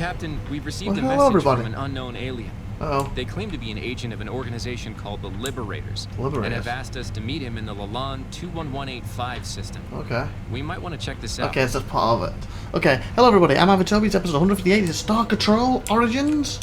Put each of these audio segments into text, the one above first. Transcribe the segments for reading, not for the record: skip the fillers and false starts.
Captain, we've received a hello, message everybody. from an unknown alien. Uh-oh. They claim to be an agent of an organization called the Liberators. And have asked us to meet him in the Lalande 21185 system. Okay. We might want to check this out. Okay, so that's part of it. Okay, hello everybody, I'm IVATOPIA, it's episode 158, it's Star Control Origins.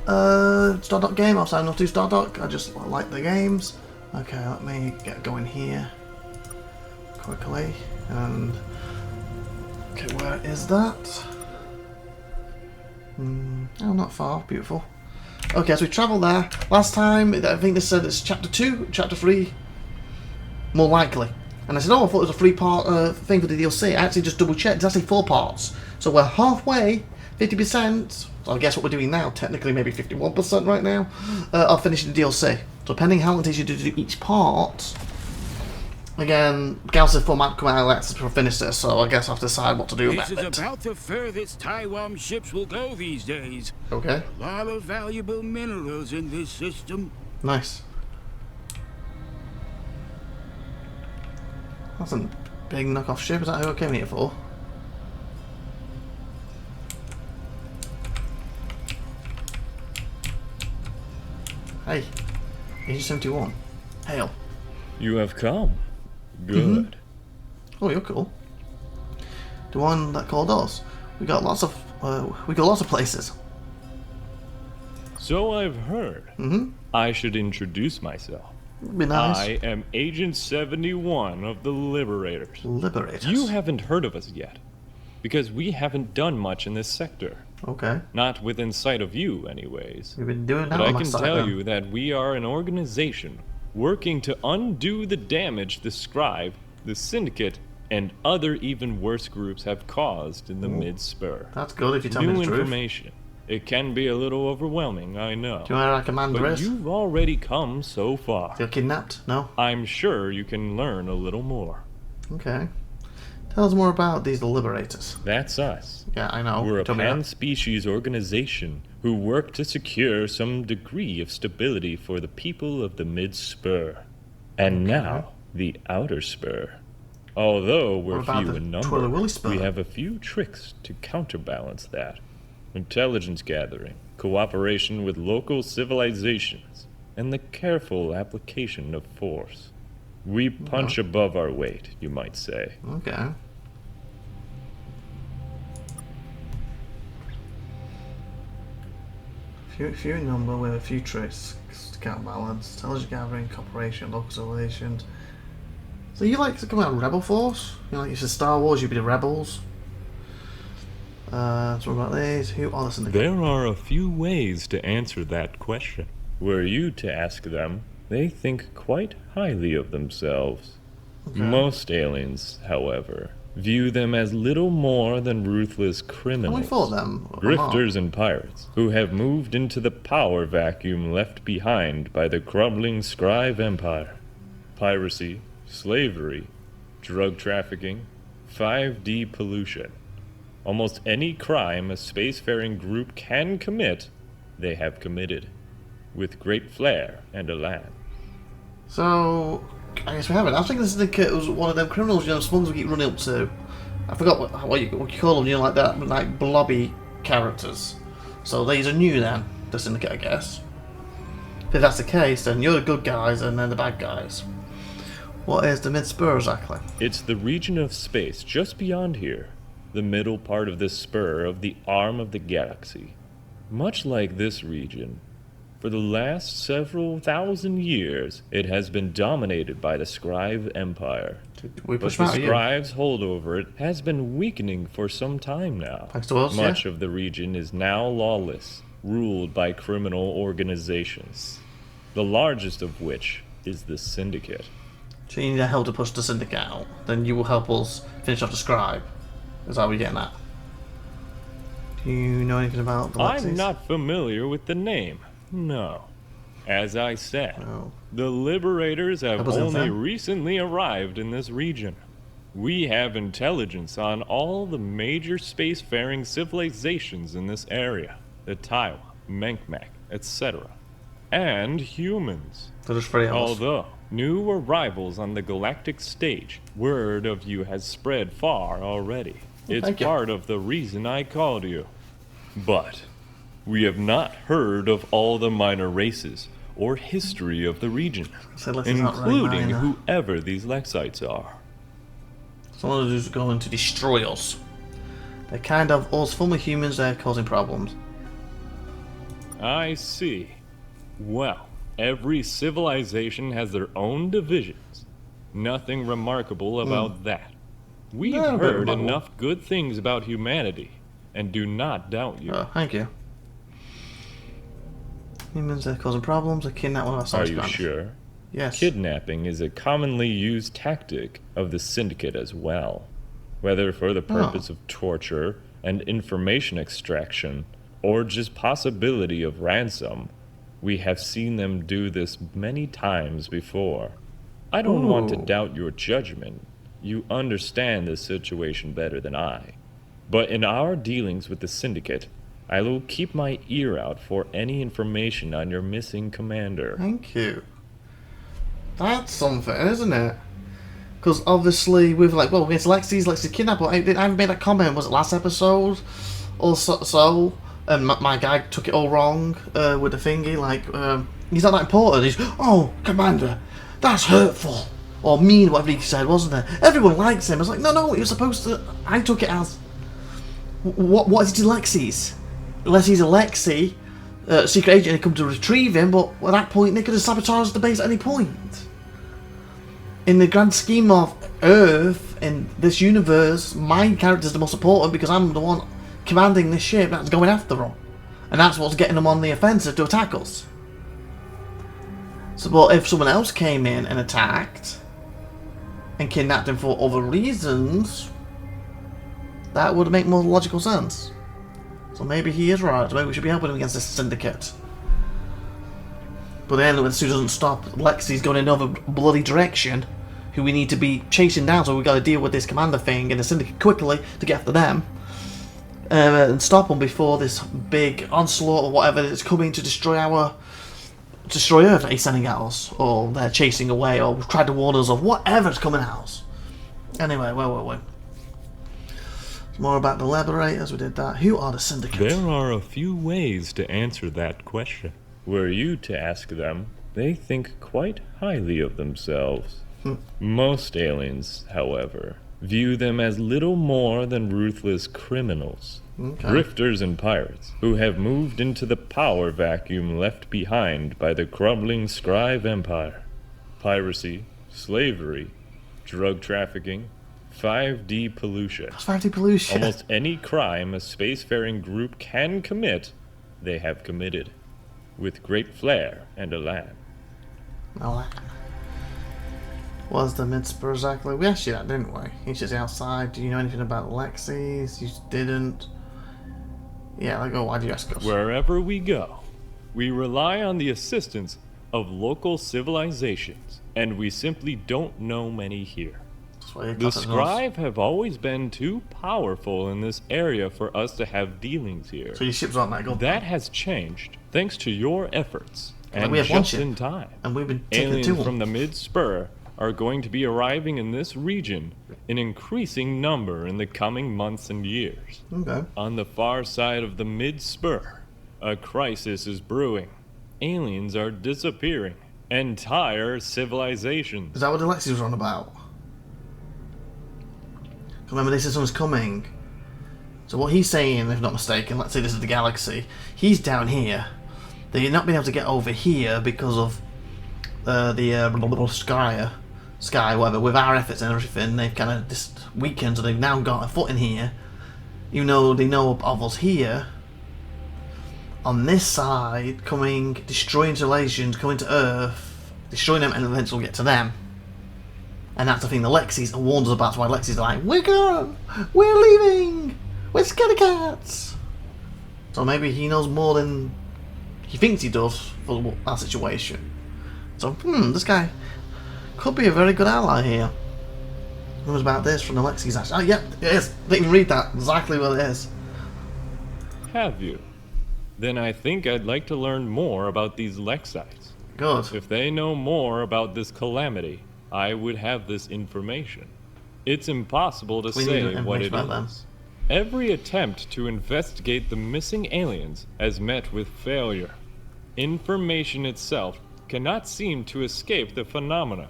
Stardock game, I'll sign off to Stardock, I just like the games. Okay, let me get going here. Quickly, and... Okay, where is that? Oh, not far, beautiful. Okay, so we travelled there. Last time, I think they said it's chapter 2, chapter 3, more likely. And I said, oh, I thought it was a 3-part thing for the DLC. I actually just double checked, it's actually 4 parts. So we're halfway, 50%, so I guess what we're doing now, technically maybe 51% right now, of finishing the DLC. So depending how long it takes you to do each part, again, Galaxy format come out of to finish this, so I guess I have to decide what to do about it. This is about the furthest Taiwan ships will go these days. Okay. A lot of valuable minerals in this system. Nice. That's a big knockoff ship, is that who I came here for? Hey, Agent 71. Hail. You have come. Good. Oh, you're cool. The one that called us. We got lots of places. So I've heard. I should introduce myself. Be nice. I am Agent 71 of the Liberators. Liberators. You haven't heard of us yet, because we haven't done much in this sector. Okay. Not within sight of you, anyways. We've been doing that But on I my can side, tell then. you that we are an organization working to undo the damage the Scribe, the Syndicate, and other even worse groups have caused in the mid-spur. That's good if you tell me New the truth. information. It can be a little overwhelming, I know. Do you know where I command the But rest? you've already come so far. You're kidnapped? No? I'm sure you can learn a little more. Okay. Tell us more about these Liberators. That's us. Yeah, I know. We're a Tell me that. pan-species organization who work to secure some degree of stability for the people of the mid-spur. And now, the outer spur. Although we're What about few the in number, Twirly-Willy spur? we have a few tricks to counterbalance that. Intelligence gathering, cooperation with local civilizations, and the careful application of force. We punch above our weight, you might say. Okay. Few in number with a few tricks to counterbalance. Intelligence gathering, cooperation, local civilizations. So you like to come out of Rebel Force? You know, like you said Star Wars, you'd be the Rebels. So what about these? Who are the Syndicate? There are a few ways to answer that question. Were you to ask them, they think quite highly of themselves. Okay. Most aliens, however, view them as little more than ruthless Can we criminals. fought them? Grifters and pirates, who have moved into the power vacuum left behind by the crumbling Scribe Empire. Piracy, slavery, drug trafficking, 5D pollution. Almost any crime a spacefaring group can commit, they have committed, with great flair and elan. So, I guess we haven't. I was thinking the Syndicate was one of them criminals, you know, smugglers keep running up to. I forgot what you call them, you know, like that, like blobby characters. So these are new then, the Syndicate, I guess. If that's the case, then you're the good guys and then the bad guys. What is the mid-spur exactly? It's the region of space just beyond here, the middle part of this spur of the arm of the galaxy. Much like this region, for the last several thousand years, it has been dominated by the Scribe Empire. We But push the them out of you. Scribe's hold over it has been weakening for some time now. Thanks to us, Much yeah. of the region is now lawless, ruled by criminal organizations, the largest of which is the Syndicate. So you need help to push the Syndicate out. Then you will help us finish off the Scribe. Is that what we're getting at? Do you know anything about the Lexis? I'm not familiar with the name, no. As I said, No. the Liberators have That wasn't only fair. recently arrived in this region. We have intelligence on all the major spacefaring civilizations in this area. The Taiwan, Menkmak, etc. And humans. So there's 3 of us. Although new arrivals on the galactic stage, word of you has spread far already. It's thank you. part of the reason I called you. But we have not heard of all the minor races or history of the region, So Lexi's not really including minor. whoever these Lexites are. Someone who's going to destroy us. They're kind of us former humans. They're causing problems. I see. Well, every civilization has their own divisions. Nothing remarkable about that. We've No, but heard remarkable. enough good things about humanity, and do not doubt you. Oh, thank you. Humans are causing problems. They kidnap one of our Are science you grants. sure? Yes. Kidnapping is a commonly used tactic of the Syndicate as well, whether for the purpose of torture and information extraction, or just possibility of ransom. We have seen them do this many times before. I don't want to Ooh. doubt your judgment. You understand this situation better than I. But in our dealings with the Syndicate, I will keep my ear out for any information on your missing commander. Thank you. That's something, isn't it? Because obviously we've like, well, it's Lexi's kidnapped. I haven't made that comment. Was it last episode or so? And my guy took it all wrong with the thingy. Like, he's not that important. He's, oh, Commander, that's hurtful or mean, whatever he said, wasn't it? Everyone likes him. I was like, no, you're supposed to. I took it as what is it to Lexi's? Unless he's a Lexi secret agent and come to retrieve him, but at that point they could have sabotaged the base at any point. In the grand scheme of Earth, in this universe, my character's the most important because I'm the one commanding this ship that's going after them. And that's what's getting them on the offensive to attack us. So, but if someone else came in and attacked and kidnapped him for other reasons, that would make more logical sense. So maybe he is right. Maybe we should be helping him against this syndicate. But then when Sue doesn't stop, Lexi's going in another bloody direction, who we need to be chasing down, so we've got to deal with this commander thing and the syndicate quickly to get after them. And stop them before this big onslaught or whatever is coming to destroy Earth that he's sending at us. Or they're chasing away, or tried to warn us of whatever's coming at us. Anyway, where were we? More about the Liberators, we did that. Who are the Syndicate? There are a few ways to answer that question. Were you to ask them, they think quite highly of themselves. Most aliens, however, view them as little more than ruthless criminals. Okay. Grifters and pirates who have moved into the power vacuum left behind by the crumbling Scribe Empire. Piracy, slavery, drug trafficking, 5D pollution. That's 5D pollution. Almost any crime a spacefaring group can commit, they have committed. With great flair and elan. Well, was the Midspur exactly? We asked you that, didn't we? He's just outside. Do you know anything about Lexi's? You didn't. Yeah, like, oh, why do you ask us? Wherever we go, we rely on the assistance of local civilizations, and we simply don't know many here. That's why you The contact us. Scribe have always been too powerful in this area for us to have dealings here. So your ships aren't that good. That has changed thanks to your efforts, and we have one just ship, in time. and we've been taking it Aliens to them. from the Mid-Spur are going to be arriving in this region in increasing number in the coming months and years. Okay. On the far side of the Mid-Spur, a crisis is brewing. Aliens are disappearing. Entire civilizations. Is that what the Lexis was on about? Remember, this is someone's coming. So what he's saying, if I'm not mistaken, let's say this is the galaxy. He's down here. They've not been able to get over here because of the sky, whatever. With our efforts and everything, they've kind of just weakened, so they've now got a foot in here. You know, they know of us here. On this side, coming, destroying civilizations, coming to Earth, destroying them, and eventually get to them. And that's the thing the Lexis warns us about. That's why Lexis are like, we're gone! We're leaving! We're scaredy cats! So maybe he knows more than he thinks he does for our situation. So, this guy could be a very good ally here. What was about this from the Lexis actually? Oh, yep, it is. They can read that. Exactly what it is. Have you? Then I think I'd like to learn more about these Lexites. Good. If they know more about this calamity, I would have this information. It's impossible to We need say what information it about them. is. Every attempt to investigate the missing aliens has met with failure. Information itself cannot seem to escape the phenomena.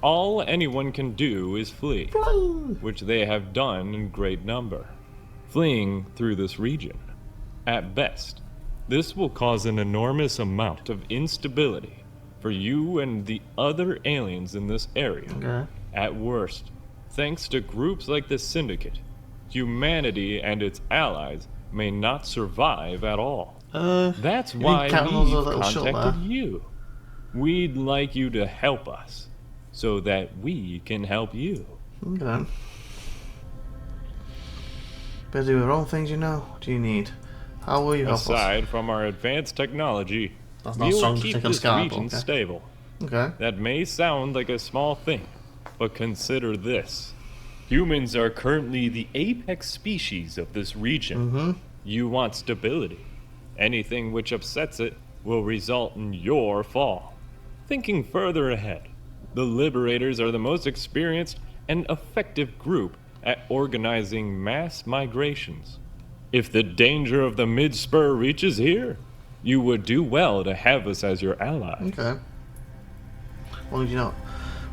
All anyone can do is flee, which they have done in great number, fleeing through this region. At best, this will cause an enormous amount of instability for you and the other aliens in this area. Okay. At worst, thanks to groups like the Syndicate, humanity and its allies may not survive at all. That's why we've contacted you. We'd like you to help us, so that we can help you. Okay. Busy with wrong things, you know. What do you need? How will you help us? Aside from our advanced technology, That's not we'll strong to keep take on this Sky, region okay. stable. Okay. That may sound like a small thing, but consider this. Humans are currently the apex species of this region. You want stability. Anything which upsets it will result in your fall. Thinking further ahead, the Liberators are the most experienced and effective group at organizing mass migrations. If the danger of the mid-spur reaches here, you would do well to have us as your ally. Okay. Well, you're not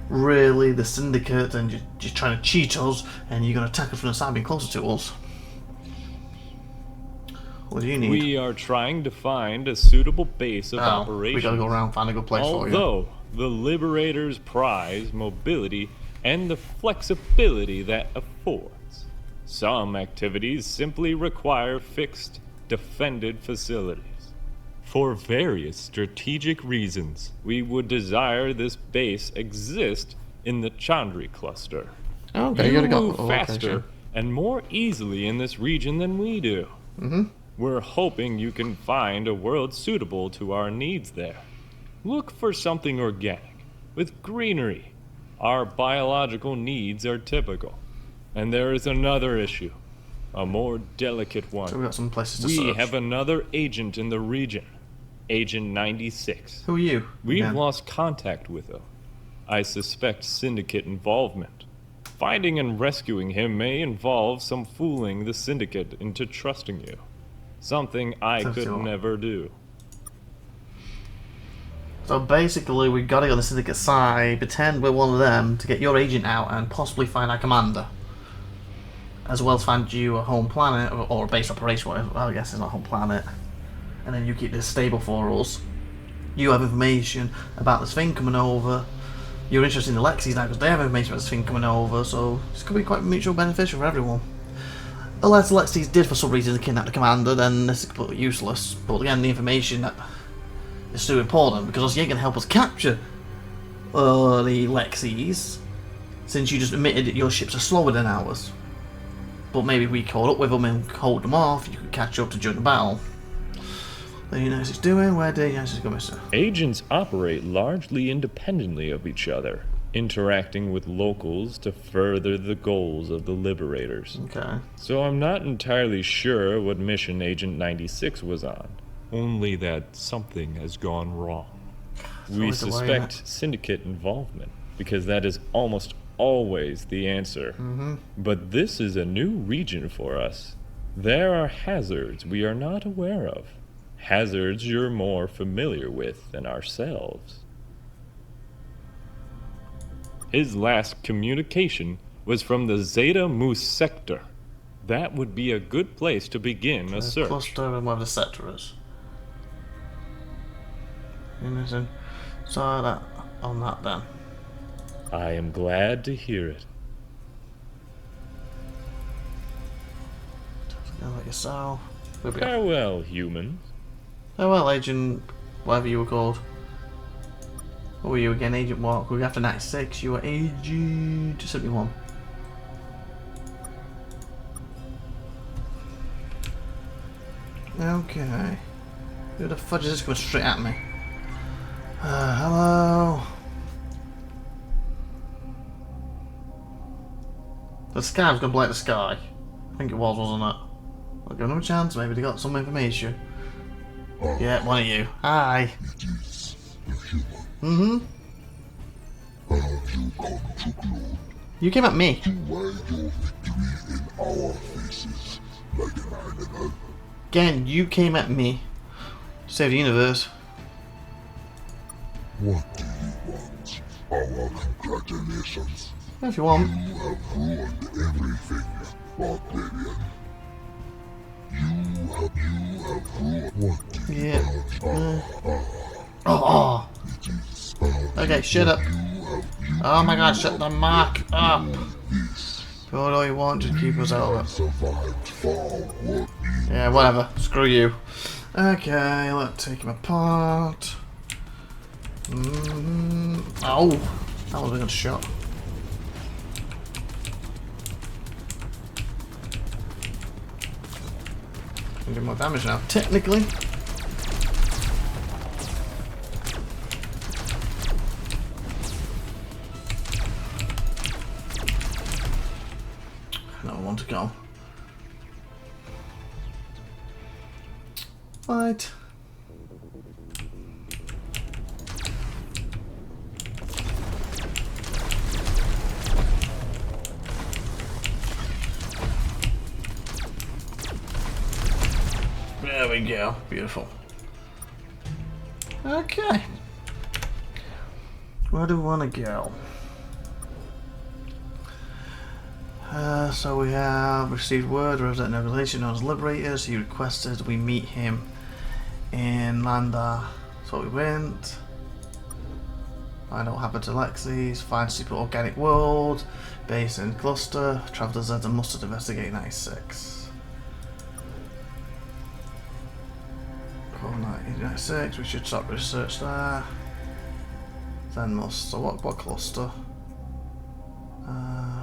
really the Syndicate and you're just trying to cheat us and you're going to attack us from the side being closer to us. What do you need? We are trying to find a suitable base of operations. We gotta go around and find a good place for you. Although the Liberators prize mobility and the flexibility that affords, some activities simply require fixed, defended facilities. For various strategic reasons, we would desire this base exist in the Chandri cluster. Okay, you gotta go. move faster and more easily in this region than we do. We're hoping you can find a world suitable to our needs there. Look for something organic, with greenery. Our biological needs are typical. And there is another issue, a more delicate one. So we got some places to We search. have another agent in the region, Agent 96. Who are you? We've again? lost contact with him. I suspect Syndicate involvement. Finding and rescuing him may involve some fooling the Syndicate into trusting you. Something I could never do. So basically, we gotta go on the Syndicate side, pretend we're one of them to get your agent out and possibly find our commander. As well as find you a home planet or a base operation, whatever. Well, I guess it's not a home planet. And then you keep this stable for us. You have information about this thing coming over. You're interested in the Lexis now because they have information about this thing coming over, so it's going to be quite mutually beneficial for everyone. Unless the Lexis did for some reason kidnap the commander, then this is completely useless. But again, the information that is so important because obviously you're going to help us capture the Lexis, since you just admitted that your ships are slower than ours. But maybe if we caught up with them and hold them off, you could catch up to during the battle. What do you know what it's doing? Where do you know it's going, sir? Agents operate largely independently of each other, interacting with locals to further the goals of the Liberators. Okay. So I'm not entirely sure what mission Agent 96 was on, only that something has gone wrong. We suspect Syndicate involvement, because that is almost always the answer. But this is a new region for us. There are hazards we are not aware of. Hazards you're more familiar with than ourselves. His last communication was from the Zeta Moose sector. That would be a good place to begin a search. Cluster and where the sector is. So that on that then. I am glad to hear it. Like yourself. Farewell, humans. Farewell, Agent, whatever you were called. What were you again, Agent what? We were after 96, you were Agent 71. Okay. Who the fudge is this coming straight at me? Hello? The sky was going to blight the sky. I think it was, wasn't it? I'll give them a chance, maybe they got some information. Yeah, one of you. Hi. It is the human. Have you come to gloat? You came at me. To write your victory in our faces like an animal. Again, you came at me to save the universe. What do you want? Our congratulations. If you want. You have ruined everything, Barbarian. You have ruined. What do you Yeah. want? Oh. It is Okay, shut up. Oh my god, shut the mark up. Do all you want, just keep us out of it. survived far worse. Yeah, whatever. Screw you. Okay, let's take him apart. Oh, that was a good shot. Can do more damage now, technically. I don't want to go. Right. There we go. Beautiful. Okay. Where do we want to go? So we have received word, resident organization known as Liberators. He requested we meet him in Landa. So we went. Find out what happened to Lexis. Find secret organic world. Base in cluster. Travel to Z and mustard investigate 96. Call 96. We should start research there. Then must. So what cluster?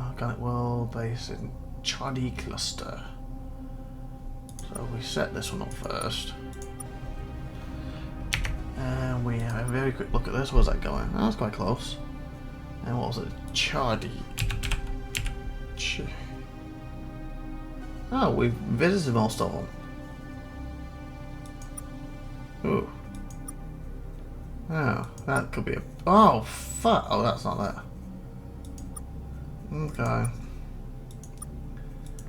Organic world base in Chadi cluster. So we set this one up first. And we have a very quick look at this. Where's that going? Oh, that's quite close. And what was it? Chadi. Oh, we've visited most of them. Ooh. Oh, that could be a... Oh, fuck. Oh, that's not there. Okay.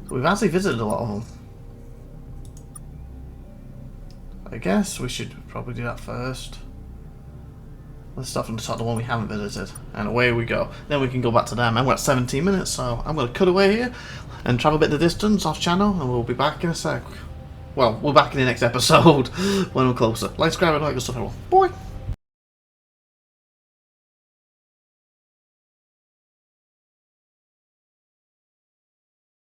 So we've actually visited a lot of them. I guess we should probably do that first. Let's start from the top, the one we haven't visited. And away we go. Then we can go back to them. And we're at 17 minutes, so I'm going to cut away here and travel a bit of distance off channel, and we'll be back in a sec. Well, we're back in the next episode when we're closer. Like, subscribe, and all that good stuff. Bye!